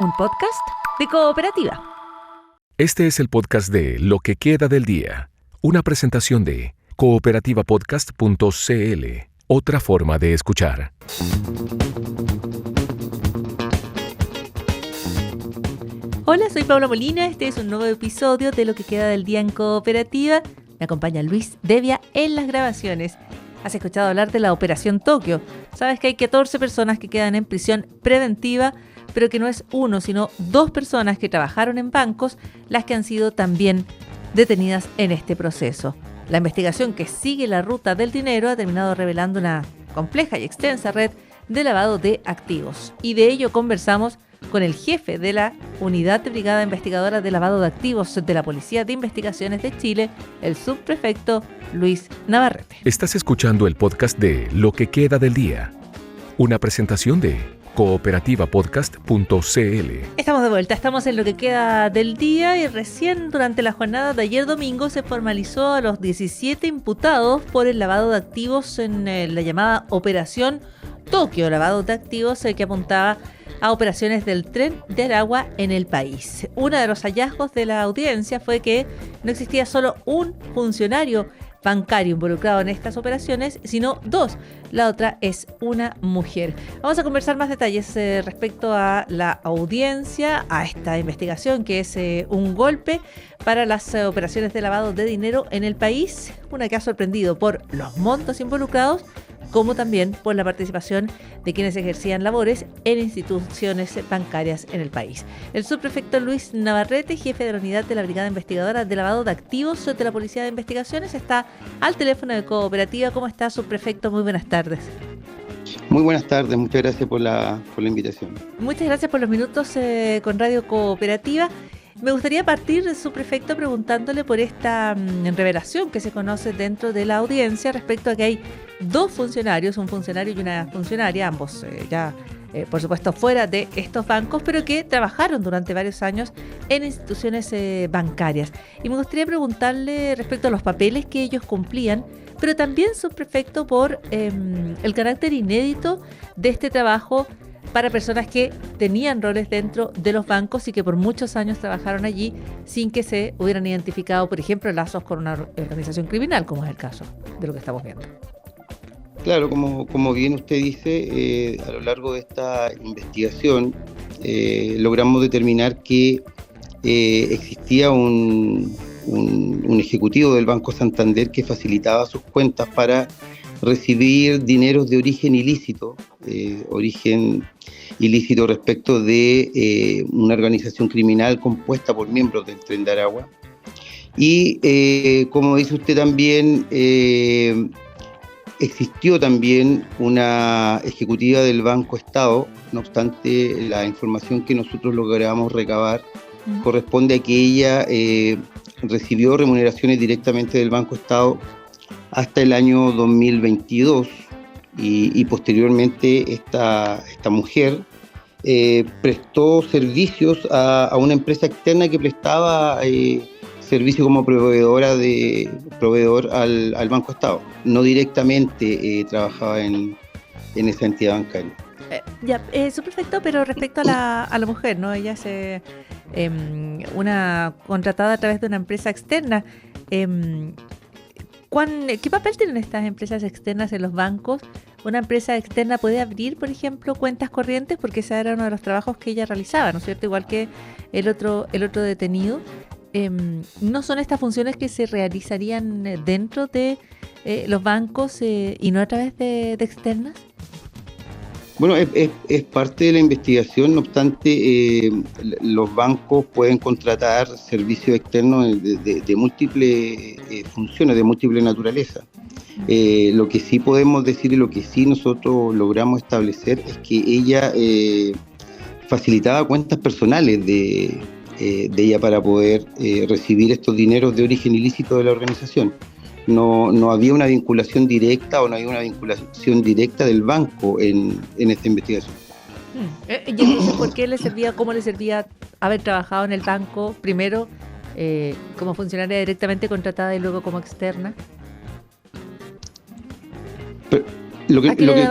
un podcast de Cooperativa. Este es el podcast de Lo que queda del día, una presentación de cooperativapodcast.cl, otra forma de escuchar. Hola, soy Paula Molina, este es un nuevo episodio de Lo que queda del día en Cooperativa. Me acompaña Luis Devia en las grabaciones. ¿Has escuchado hablar de la Operación Tokio? Sabes que hay 14 personas que quedan en prisión preventiva, pero que no es uno, sino dos personas que trabajaron en bancos las que han sido también detenidas en este proceso. La investigación que sigue la ruta del dinero ha terminado revelando una compleja y extensa red de lavado de activos. Y de ello conversamos con el jefe de la Unidad de Brigada Investigadora de Lavado de Activos de la Policía de Investigaciones de Chile, el subprefecto Luis Navarrete. Estás escuchando el podcast de Lo que queda del día, una presentación de cooperativapodcast.cl. Estamos de vuelta, estamos en Lo que queda del día y recién durante la jornada de ayer domingo se formalizó a los 17 imputados por el lavado de activos en la llamada Operación Tokio, lavado de activos que apuntaba a operaciones del Tren de Aragua en el país. Uno de los hallazgos de la audiencia fue que no existía solo un funcionario bancario involucrado en estas operaciones, sino dos. La otra es una mujer. Vamos a conversar más detalles respecto a la audiencia, a esta investigación que es un golpe para las operaciones de lavado de dinero en el país, una que ha sorprendido por los montos involucrados, como también por la participación de quienes ejercían labores en instituciones bancarias en el país. El subprefecto Luis Navarrete, jefe de la Unidad de la Brigada Investigadora de Lavado de Activos de la Policía de Investigaciones, está al teléfono de Cooperativa. ¿Cómo está, subprefecto? Muy buenas tardes. Muy buenas tardes, muchas gracias por la invitación. Muchas gracias por los minutos con Radio Cooperativa. Me gustaría partir, subprefecto, preguntándole por esta revelación que se conoce dentro de la audiencia respecto a que hay dos funcionarios, un funcionario y una funcionaria, ambos por supuesto fuera de estos bancos, pero que trabajaron durante varios años en instituciones bancarias. Y me gustaría preguntarle respecto a los papeles que ellos cumplían, pero también, subprefecto, por el carácter inédito de este trabajo para personas que tenían roles dentro de los bancos y que por muchos años trabajaron allí sin que se hubieran identificado, por ejemplo, lazos con una organización criminal, como es el caso de lo que estamos viendo. Claro, como bien usted dice, a lo largo de esta investigación logramos determinar que existía un ejecutivo del Banco Santander que facilitaba sus cuentas para recibir dineros de origen ilícito, respecto de una organización criminal compuesta por miembros del Tren de Aragua. Y como dice usted también, existió también una ejecutiva del Banco Estado. No obstante, la información que nosotros logramos recabar corresponde a que ella recibió remuneraciones directamente del Banco Estado hasta el año 2022 y posteriormente esta mujer prestó servicios a una empresa externa que prestaba servicio como proveedor al Banco Estado. No directamente trabajaba en esa entidad bancaria. Subprefecto, pero respecto a la mujer, ¿no? Ella es una contratada a través de una empresa externa. ¿Qué papel tienen estas empresas externas en los bancos? ¿Una empresa externa puede abrir, por ejemplo, cuentas corrientes? Porque ese era uno de los trabajos que ella realizaba, ¿no es cierto? Igual que el otro detenido. ¿No son estas funciones que se realizarían dentro de los bancos y no a través de externas? Bueno, es parte de la investigación. No obstante, los bancos pueden contratar servicios externos de múltiples funciones, de múltiple naturaleza. Lo que sí podemos decir y lo que sí nosotros logramos establecer es que ella facilitaba cuentas personales de ella para poder recibir estos dineros de origen ilícito de la organización. No había una vinculación directa o no había una vinculación directa del banco en esta investigación. ¿Y entonces cómo le servía haber trabajado en el banco primero como funcionaria directamente contratada y luego como externa? Pero,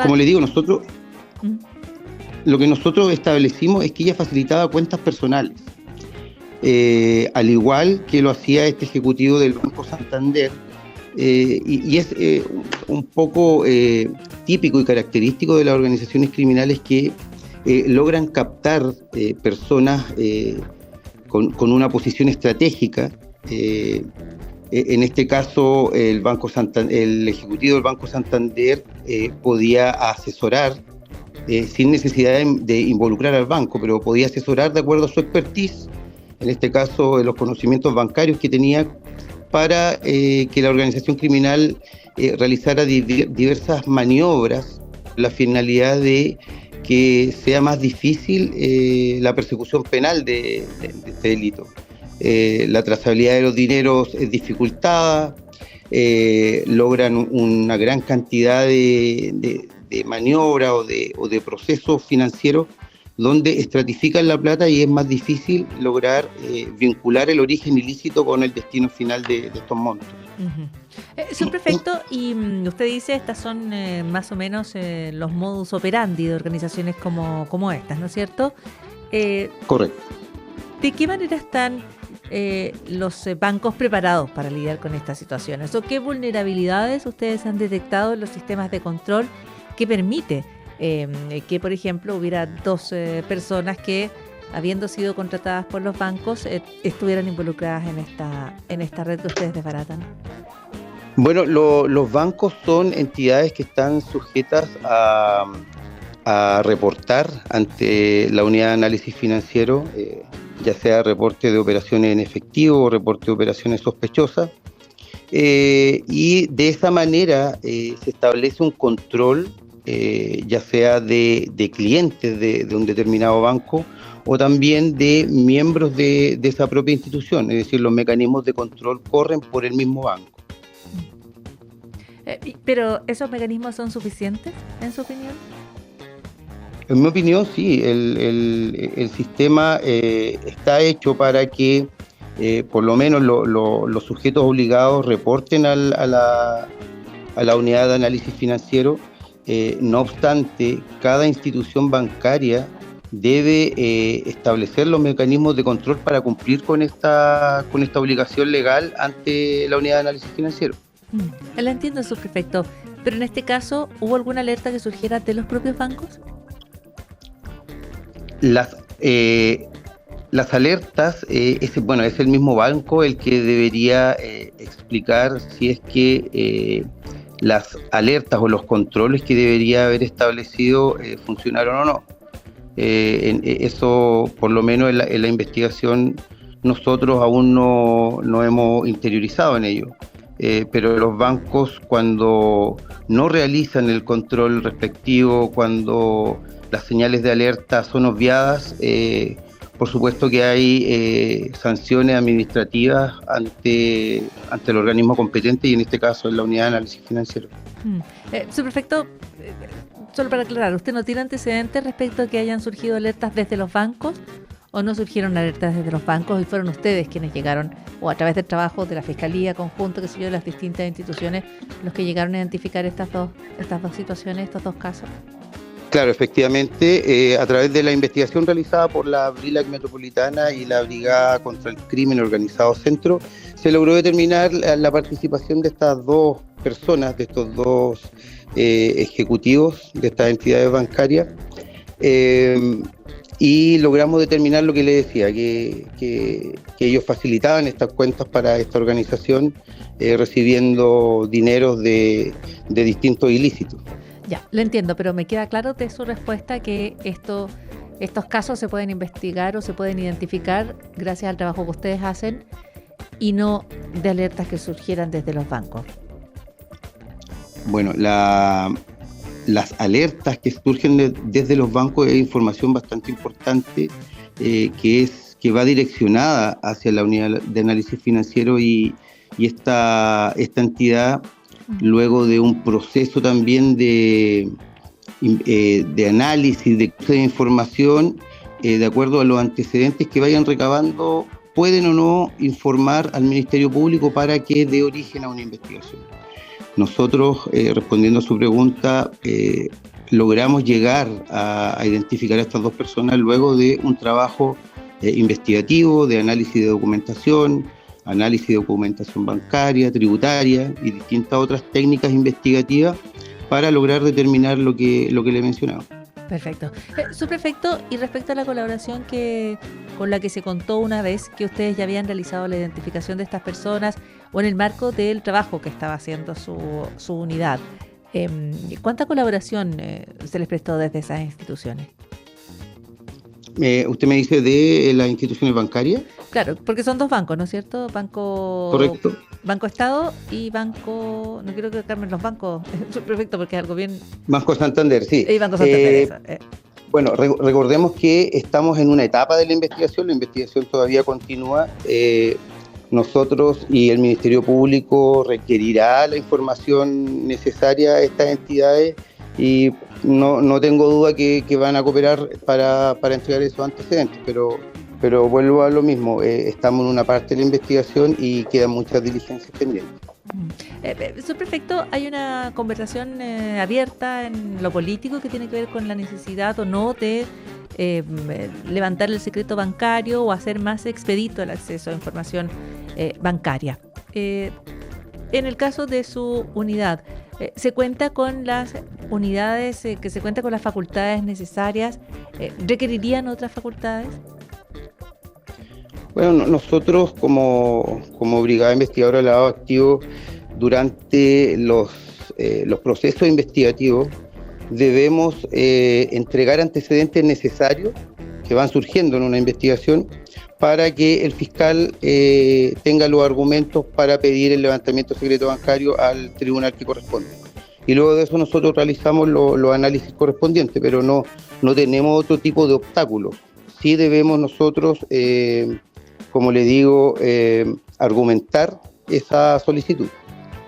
como le digo, nosotros lo que nosotros establecimos es que ella facilitaba cuentas personales, al igual que lo hacía este ejecutivo del Banco Santander, y es un poco típico y característico de las organizaciones criminales que logran captar personas con una posición estratégica. En este caso, el ejecutivo del Banco Santander podía asesorar sin necesidad de involucrar al banco, pero podía asesorar de acuerdo a su expertise, en este caso los conocimientos bancarios que tenía, para que la organización criminal realizara diversas maniobras, la finalidad de que sea más difícil la persecución penal de este delito. La trazabilidad de los dineros es dificultada, logran una gran cantidad de maniobras o de procesos financieros donde estratifican la plata y es más difícil lograr vincular el origen ilícito con el destino final de estos montos. Subprefecto, y usted dice estas son más o menos los modus operandi de organizaciones como estas, ¿no es cierto? Correcto. ¿De qué manera están los bancos preparados para lidiar con estas situaciones? ¿O qué vulnerabilidades ustedes han detectado en los sistemas de control que permite que, por ejemplo, hubiera dos personas que, habiendo sido contratadas por los bancos, estuvieran involucradas en esta red que ustedes desbaratan? Bueno, los bancos son entidades que están sujetas a reportar ante la unidad de análisis financiero, ya sea reporte de operaciones en efectivo o reporte de operaciones sospechosas, y de esa manera se establece un control, ya sea de clientes de un determinado banco o también de miembros de esa propia institución, es decir, los mecanismos de control corren por el mismo banco. ¿Pero esos mecanismos son suficientes, en su opinión? En mi opinión, sí. El sistema está hecho para que por lo menos los sujetos obligados reporten a la unidad de análisis financiero. No obstante, cada institución bancaria debe establecer los mecanismos de control para cumplir con esta obligación legal ante la unidad de análisis financiero. La entiendo, subprefecto, pero en este caso, ¿hubo alguna alerta que surgiera de los propios bancos? Las alertas, es el mismo banco el que debería explicar si es que las alertas o los controles que debería haber establecido funcionaron o no. Eso, por lo menos en la investigación, nosotros aún no hemos interiorizado en ello. Pero los bancos, cuando no realizan el control respectivo, cuando las señales de alerta son obviadas, por supuesto que hay sanciones administrativas ante el organismo competente, y en este caso es la unidad de análisis financiero. Subprefecto, solo para aclarar, ¿usted no tiene antecedentes respecto a que hayan surgido alertas desde los bancos? ¿O no surgieron alertas desde los bancos y fueron ustedes quienes llegaron, o a través del trabajo de la Fiscalía conjunto, que sé yo, de las distintas instituciones, los que llegaron a identificar estas dos situaciones, estos dos casos? Claro, efectivamente, a través de la investigación realizada por la BRILAC Metropolitana y la Brigada contra el Crimen Organizado Centro, se logró determinar la participación de estas dos personas, de estos dos ejecutivos de estas entidades bancarias, y logramos determinar lo que le decía, que ellos facilitaban estas cuentas para esta organización, recibiendo dineros de distintos ilícitos. Ya, lo entiendo, pero me queda claro de su respuesta que estos casos se pueden investigar o se pueden identificar gracias al trabajo que ustedes hacen y no de alertas que surgieran desde los bancos. Bueno, las alertas que surgen desde los bancos es información bastante importante, que va direccionada hacia la unidad de análisis financiero, y esta entidad, luego de un proceso también de análisis, de información, de acuerdo a los antecedentes que vayan recabando, pueden o no informar al Ministerio Público para que dé origen a una investigación. Nosotros, respondiendo a su pregunta, logramos llegar a identificar a estas dos personas luego de un trabajo investigativo, de análisis de documentación bancaria, tributaria y distintas otras técnicas investigativas para lograr determinar lo que le he mencionado. Perfecto. Subprefecto, y respecto a la colaboración con la que se contó una vez que ustedes ya habían realizado la identificación de estas personas o en el marco del trabajo que estaba haciendo su unidad, ¿cuánta colaboración se les prestó desde esas instituciones? ¿Usted me dice de las instituciones bancarias? Claro, porque son dos bancos, ¿no es cierto? Correcto. Banco Estado y Banco... No quiero que Carmen los bancos... Perfecto, porque es algo bien... Banco Santander, sí. Y Banco Santander, Bueno, recordemos que estamos en una etapa de la investigación todavía continúa. Nosotros y el Ministerio Público requerirá la información necesaria a estas entidades y no tengo duda que van a cooperar para entregar esos antecedentes, pero vuelvo a lo mismo, estamos en una parte de la investigación y quedan muchas diligencias pendientes. Subprefecto, hay una conversación abierta en lo político que tiene que ver con la necesidad o no de levantar el secreto bancario o hacer más expedito el acceso a información bancaria. En el caso de su unidad, ¿se cuenta con las unidades, que se cuenta con las facultades necesarias? ¿Requerirían otras facultades? Bueno, nosotros como Brigada Investigadora de Lavado de Activos, durante los procesos investigativos debemos entregar antecedentes necesarios que van surgiendo en una investigación para que el fiscal tenga los argumentos para pedir el levantamiento de secreto bancario al tribunal que corresponde. Y luego de eso nosotros realizamos los análisis correspondientes, pero no tenemos otro tipo de obstáculos. Sí debemos nosotros, como le digo, argumentar esa solicitud.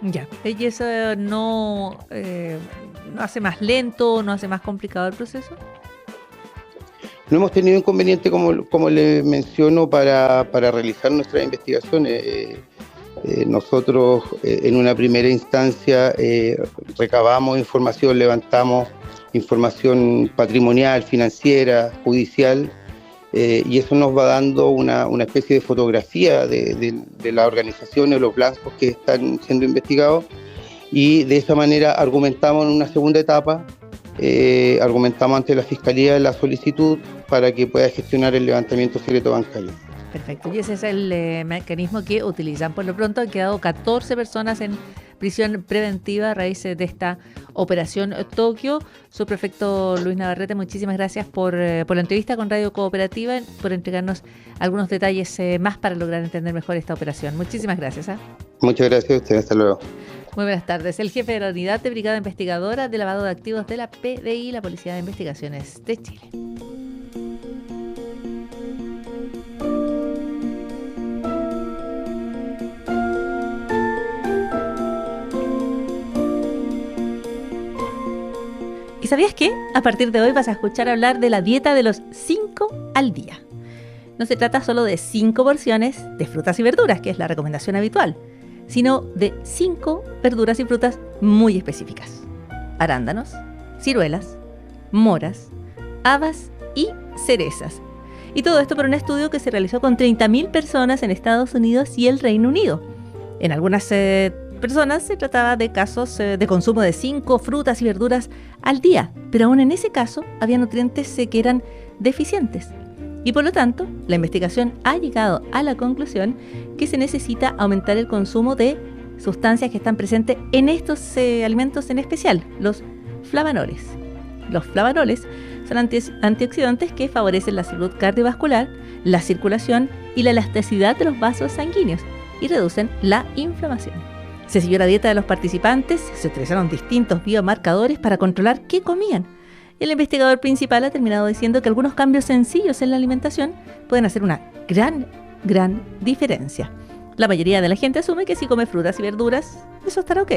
Ya, ¿y eso no hace más lento, no hace más complicado el proceso? No hemos tenido inconveniente, como le menciono, para realizar nuestras investigaciones. Nosotros en una primera instancia recabamos información, levantamos información patrimonial, financiera, judicial, y eso nos va dando una especie de fotografía de las organizaciones, los blancos que están siendo investigados, y de esa manera argumentamos en una segunda etapa, argumentamos ante la Fiscalía la solicitud para que pueda gestionar el levantamiento secreto bancario. Perfecto, y ese es el mecanismo que utilizan. Por lo pronto han quedado 14 personas en prisión preventiva a raíz de esta operación Tokio. Subprefecto Luis Navarrete, muchísimas gracias por la entrevista con Radio Cooperativa, por entregarnos algunos detalles más para lograr entender mejor esta operación. Muchísimas gracias. Muchas gracias a ustedes, hasta luego. Muy buenas tardes. El jefe de la Unidad de Brigada Investigadora de Lavado de Activos de la PDI, la Policía de Investigaciones de Chile. ¿Y sabías qué? A partir de hoy vas a escuchar hablar de la dieta de los 5 al día. No se trata solo de 5 porciones de frutas y verduras, que es la recomendación habitual, sino de 5 verduras y frutas muy específicas. Arándanos, ciruelas, moras, habas y cerezas. Y todo esto por un estudio que se realizó con 30.000 personas en Estados Unidos y el Reino Unido. En algunas personas se trataba de casos de consumo de 5 frutas y verduras al día, pero aún en ese caso había nutrientes que eran deficientes. Y por lo tanto, la investigación ha llegado a la conclusión que se necesita aumentar el consumo de sustancias que están presentes en estos alimentos, en especial los flavanoles. Los flavanoles son antioxidantes que favorecen la salud cardiovascular, la circulación y la elasticidad de los vasos sanguíneos y reducen la inflamación. Se siguió la dieta de los participantes, se utilizaron distintos biomarcadores para controlar qué comían. El investigador principal ha terminado diciendo que algunos cambios sencillos en la alimentación pueden hacer una gran diferencia. La mayoría de la gente asume que si come frutas y verduras, eso estará ok.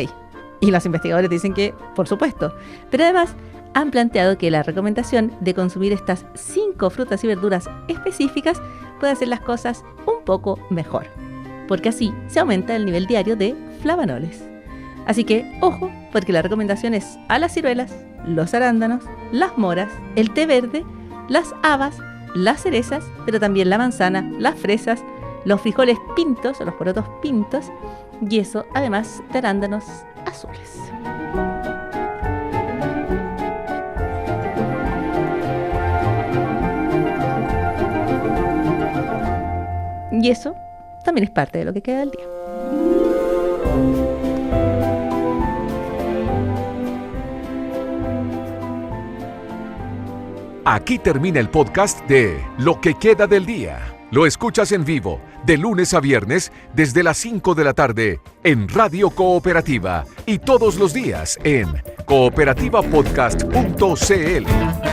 Y los investigadores dicen que, por supuesto. Pero además, han planteado que la recomendación de consumir estas 5 frutas y verduras específicas puede hacer las cosas un poco mejor, porque así se aumenta el nivel diario de flavanoles. Así que, ojo, porque la recomendación es a las ciruelas, los arándanos, las moras, el té verde, las habas, las cerezas, pero también la manzana, las fresas, los frijoles pintos o los porotos pintos, y eso además de arándanos azules. Y eso también es parte de lo que queda del día. Aquí termina el podcast de Lo que queda del día. Lo escuchas en vivo, de lunes a viernes, desde las 5 de la tarde, en Radio Cooperativa y todos los días en cooperativapodcast.cl.